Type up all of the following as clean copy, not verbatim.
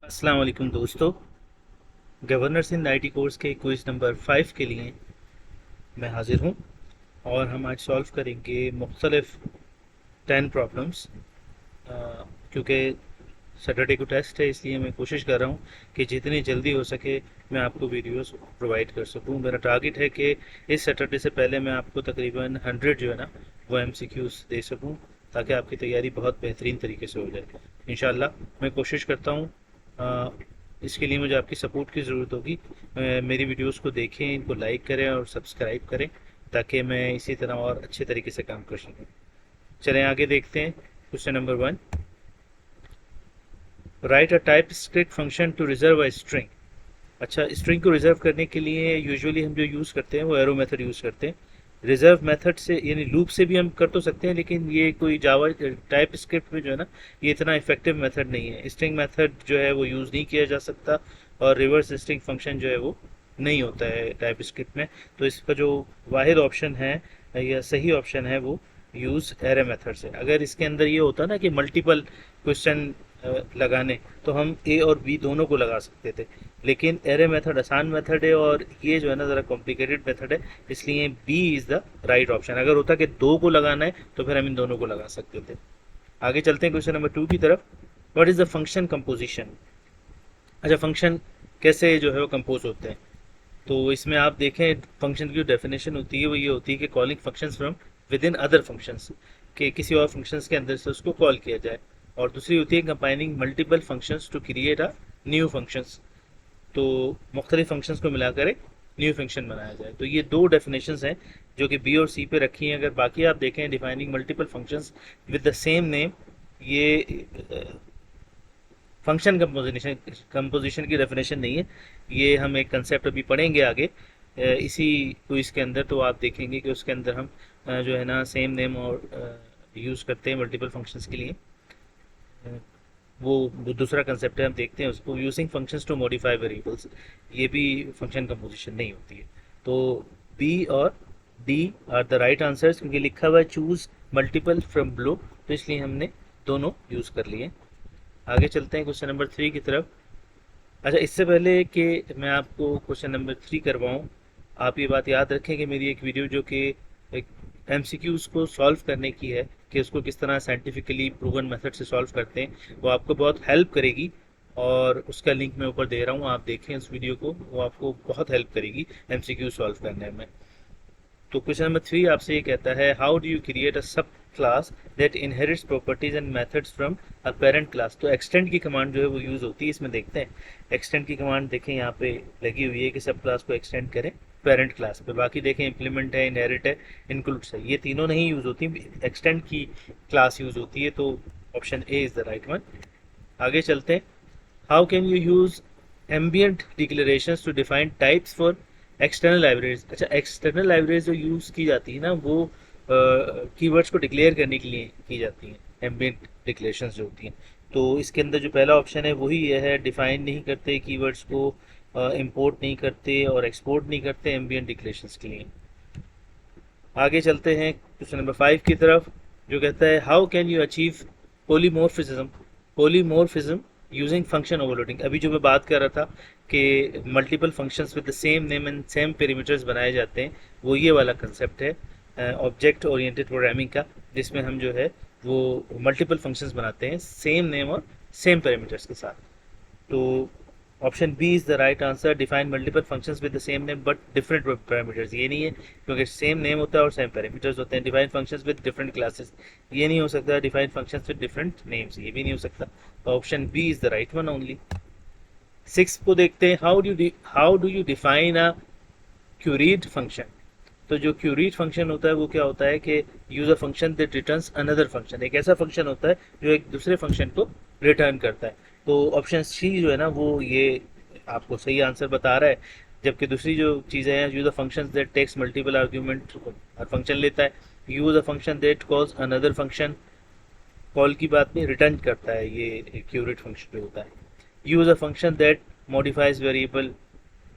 अस्सलाम वालेकुम दोस्तों। गवर्नर्स इन आईटी कोर्स के क्विज नंबर 5 के लिए मैं हाजिर हूँ और हम आज सॉल्व करेंगे मुख्तलिफ 10 प्रॉब्लम्स। क्योंकि सैटरडे को टेस्ट है, इसलिए मैं कोशिश कर रहा हूँ कि जितनी जल्दी हो सके मैं आपको वीडियोस प्रोवाइड कर सकूँ। मेरा टारगेट है कि इस सैटरडे से पहले मैं आपको तकरीबन 100 जो है ना वो एमसीक्यूज दे सकूँ, ताकि आपकी तैयारी बहुत बेहतरीन तरीके से हो जाए। इंशाल्लाह मैं कोशिश करता हूँ। इसके लिए मुझे आपकी सपोर्ट की ज़रूरत होगी। मेरी वीडियोस को देखें, इनको लाइक करें और सब्सक्राइब करें, ताकि मैं इसी तरह और अच्छे तरीके से काम कर सकूँ। चलें आगे देखते हैं। Question number 1, write a TypeScript function to reverse a string. अच्छा, स्ट्रिंग को रिजर्व करने के लिए यूजुअली हम जो यूज़ करते हैं वो एरो मेथड यूज़ करते हैं। रिजर्व मेथड से यानी लूप से भी हम कर तो सकते हैं, लेकिन ये कोई जावा टाइप स्क्रिप्ट में जो है ना ये इतना इफेक्टिव मेथड नहीं है। स्ट्रिंग मेथड जो है वो यूज़ नहीं किया जा सकता, और रिवर्स स्ट्रिंग फंक्शन जो है वो नहीं होता है टाइप स्क्रिप्ट में। तो इसका जो वाहिद ऑप्शन है या सही ऑप्शन है वो यूज़ एरे मेथड से। अगर इसके अंदर ये होता ना कि मल्टीपल क्वेश्चन लगाने, तो हम ए और बी दोनों को लगा सकते थे। लेकिन एरे मेथड आसान मेथड है और ये जो है ना ज़रा कॉम्प्लिकेटेड मेथड है, इसलिए B is the right option. अगर होता कि दो को लगाना है तो फिर हम इन दोनों को लगा सकते थे। आगे चलते हैं क्वेश्चन नंबर 2 की तरफ। What is the function composition. अच्छा, फंक्शन कैसे जो है वो कंपोज होते हैं, तो इसमें आप देखें फंक्शन की जो डेफिनेशन होती है वो ये होती है कि calling functions from with in other functions, कि किसी और फंक्शंस के अंदर से उसको कॉल किया जाए। और दूसरी होती है combining multiple functions to create a new functions, तो मुख्तलिफ फंक्शंस को मिलाकर एक न्यू फंक्शन बनाया जाए। तो ये दो डेफिनेशंस हैं जो कि बी और सी पे रखी हैं। अगर बाकी आप देखें, defining multiple functions with the same name, ये फंक्शन कंपोजिशन की डेफिनेशन नहीं है। ये हम एक कंसेप्ट अभी पढ़ेंगे आगे इसी क्विज के अंदर, तो आप देखेंगे कि उसके अंदर हम जो है ना सेम नेम और यूज़ करते हैं मल्टीपल फंक्शंस के लिए। अ, वो दूसरा कंसेप्ट है, हम देखते हैं उसको। Using functions to modify variables, ये भी फंक्शन कंपोजिशन नहीं होती है। तो बी और D R the right answers, क्योंकि लिखा हुआ है चूज मल्टीपल फ्रॉम ब्लो, तो इसलिए हमने दोनों यूज़ कर लिए। आगे चलते हैं क्वेश्चन नंबर 3 की तरफ। अच्छा, इससे पहले कि मैं आपको क्वेश्चन नंबर 3 करवाऊँ, आप ये बात याद रखें कि मेरी एक वीडियो जो कि एक एमसीक्यूज़ को सॉल्व करने की है, कि उसको किस तरह साइंटिफिकली प्रूवन मेथड से सॉल्व करते हैं, वो आपको बहुत हेल्प करेगी। और उसका लिंक मैं ऊपर दे रहा हूँ, आप देखें उस वीडियो को, वो आपको बहुत हेल्प करेगी एमसीक्यू सॉल्व करने में। तो क्वेश्चन नंबर 3 आपसे ये कहता है, how do you create a sub class that inherits properties and methods from a parent class. तो एक्सटेंड की कमांड जो है वो यूज़ होती है इसमें। देखते हैं एक्सटेंड की कमांड, देखें यहाँ पे लगी हुई है कि सब क्लास को एक्सटेंड करें पेरेंट क्लास पे। बाकी देखें इम्प्लीमेंट है, इनहेरिट है, इंक्लूड्स है, ये तीनों नहीं यूज़ होती, एक्सटेंड की क्लास यूज़ होती है। तो option A is the right one. आगे चलते हैं। How can you use ambient declarations to define types for external libraries. अच्छा, एक्सटर्नल लाइब्रेरीज जो यूज़ की जाती है ना वो कीवर्ड्स को डिक्लेयर करने के लिए की जाती हैं, एम्बियंट डिक्लेरेशंस जो होती हैं। तो इसके अंदर जो पहला ऑप्शन है वही ये है, डिफाइन नहीं करते कीवर्ड्स को, इंपोर्ट नहीं करते और एक्सपोर्ट नहीं करते एम्बियंट डिक्लेरेशंस के लिए। आगे चलते हैं क्वेश्चन नंबर 5 की तरफ, जो कहता है how can you achieve polymorphism. Polymorphism using function overloading. अभी जो मैं बात कर रहा था कि multiple functions with the same name and same perimeters बनाए जाते हैं, वो ये वाला कंसेप्ट है ऑब्जेक्ट ओरिएंटेड प्रोग्रामिंग का, जिसमें हम जो है वो मल्टीपल फंक्शंस बनाते हैं सेम नेम और सेम पेरीमीटर्स के साथ। तो option B is the right answer, define multiple functions with the same name but different parameters. ये नहीं है, क्योंकि सेम नेम होता है और सेम पैरामीटर्स होते हैं। Define functions with different classes, ये नहीं हो सकता। Define functions with different names, ये भी नहीं हो सकता। तो option B is the right one only. 6 को देखते हैं, how do you define a curried function. तो जो क्यूरीड फंक्शन होता है वो क्या होता है कि use a function that returns another function, एक ऐसा फंक्शन होता है जो एक दूसरे फंक्शन को रिटर्न करता है। तो ऑप्शन सी जो है ना वो ये आपको सही आंसर बता रहा है। जबकि दूसरी जो चीज़ें हैं, use a function that takes multiple argument, हर फंक्शन लेता है। Use a function that calls another function, call की बात नहीं, रिटर्न करता है, ये क्यूरेट फंक्शन जो होता है। Use a function that modifies variable,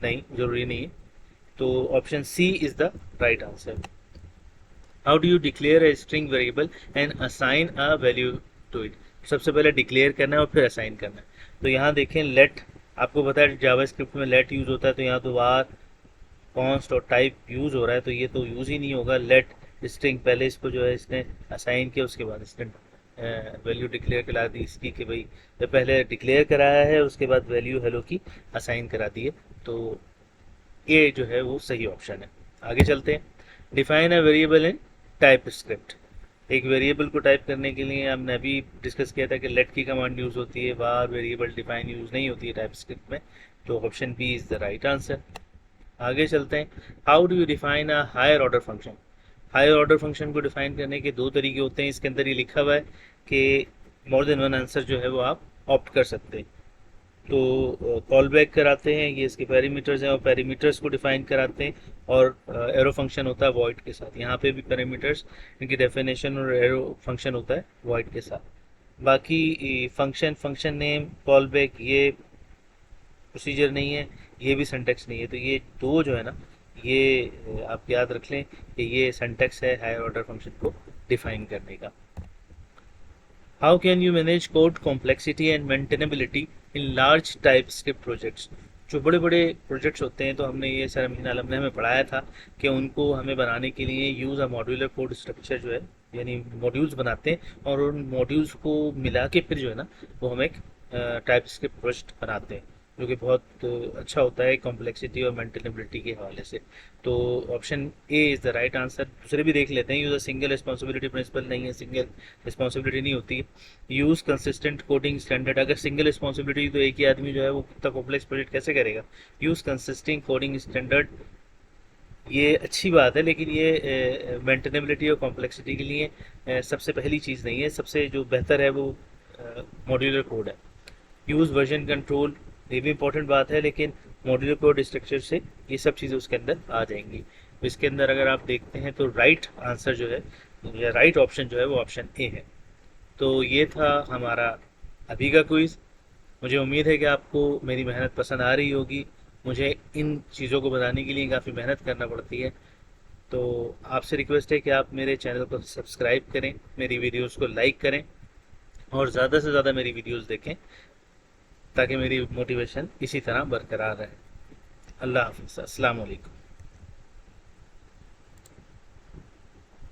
नहीं, जरूरी नहीं है। तो option C is the right answer. How do you declare a string variable and assign a value to it. सबसे पहले डिक्लेयर करना है और फिर असाइन करना है। तो यहाँ देखें लेट, आपको पता है जावास्क्रिप्ट में लेट यूज़ होता है, तो यहाँ तो वार कॉन्स्ट और टाइप यूज़ हो रहा है, तो ये तो यूज़ ही नहीं होगा। लेट स्ट्रिंग, पहले इसको जो है इसने असाइन किया, उसके बाद इसने वैल्यू डिक्लेयर करा दी इसकी कि भाई तो पहले डिक्लेयर कराया है, उसके बाद वैल्यू हेलो की असाइन करा दी है। तो ये जो है वो सही ऑप्शन है। आगे चलते हैं। Define a variable in type script. एक वेरिएबल को टाइप करने के लिए हमने अभी डिस्कस किया था कि लेट की कमांड यूज़ होती है, बार वेरिएबल डिफाइन यूज़ नहीं होती है टाइप स्क्रिप्ट में। तो option B is the right answer. आगे चलते हैं। How do you define a higher order function. Higher order function को डिफाइन करने के दो तरीके होते हैं। इसके अंदर ये लिखा हुआ है कि मोर देन वन आंसर जो है वो आप ऑप्ट कर सकते हैं। तो कॉल बैक कराते हैं, ये इसके पैरामीटर्स हैं, और पैरामीटर्स को डिफाइन कराते हैं, और एरो फंक्शन होता है वॉइड के साथ। यहाँ पे भी पैरामीटर्स, इनकी डेफिनेशन और एरो फंक्शन होता है वॉइड के साथ। बाकी फंक्शन नेम, कॉल बैक, ये प्रोसीजर नहीं है, ये भी सिंटैक्स नहीं है। तो ये दो जो है ना, ये आप याद रख लें कि ये सिंटैक्स है हायर ऑर्डर फंक्शन को डिफाइन करने का। How can you manage code complexity and maintainability in large type script projects. जो बड़े बड़े प्रोजेक्ट्स होते हैं, तो हमने ये सर अमीन आलम ने हमें पढ़ाया था कि उनको हमें बनाने के लिए यूज़ अ मॉड्यूलर कोड स्ट्रक्चर जो है, यानी मॉड्यूल्स बनाते हैं, और उन मॉड्यूल्स को मिला के फिर जो है ना वो हम एक टाइप स्क्रिप्ट प्रोजेक्ट बनाते हैं, जो कि बहुत अच्छा होता है कॉम्प्लेक्सिटी और मेंटेनेबिलिटी के हवाले से। तो option A is the right answer. दूसरे भी देख लेते हैं। Use a single responsibility principle, नहीं है, सिंगल रिस्पॉन्सिबिलिटी नहीं होती। यूज़ कंसिस्टेंट कोडिंग स्टैंडर्ड, अगर सिंगल रिस्पॉन्सिबिलिटी तो एक ही आदमी जो है वो कितना कॉम्प्लेक्स प्रोजेक्ट कैसे करेगा। यूज़ कंसिस्टेंट कोडिंग स्टैंडर्ड, ये अच्छी बात है, लेकिन ये मेंटेनेबिलिटी और कॉम्प्लेक्सिटी के लिए सबसे पहली चीज़ नहीं है। सबसे जो बेहतर है वो मॉड्यूलर कोड है। यूज़ वर्जन कंट्रोल, ये भी इंपॉर्टेंट बात है, लेकिन मॉड्यूलर कोड स्ट्रक्चर से ये सब चीज़ें उसके अंदर आ जाएंगी। तो इसके अंदर अगर आप देखते हैं तो राइट आंसर जो है, या राइट ऑप्शन जो है वो ऑप्शन ए है। तो ये था हमारा अभी का क्विज़। मुझे उम्मीद है कि आपको मेरी मेहनत पसंद आ रही होगी। मुझे इन चीज़ों को बताने के लिए काफ़ी मेहनत करना पड़ती है। तो आपसे रिक्वेस्ट है कि आप मेरे चैनल को सब्सक्राइब करें, मेरी वीडियोस को लाइक करें, और ज़्यादा से ज़्यादा मेरी वीडियोस देखें, ताकि मेरी मोटिवेशन इसी तरह बरकरार रहे। अल्लाह हाफिज़, अस्सलाम वालेकुम।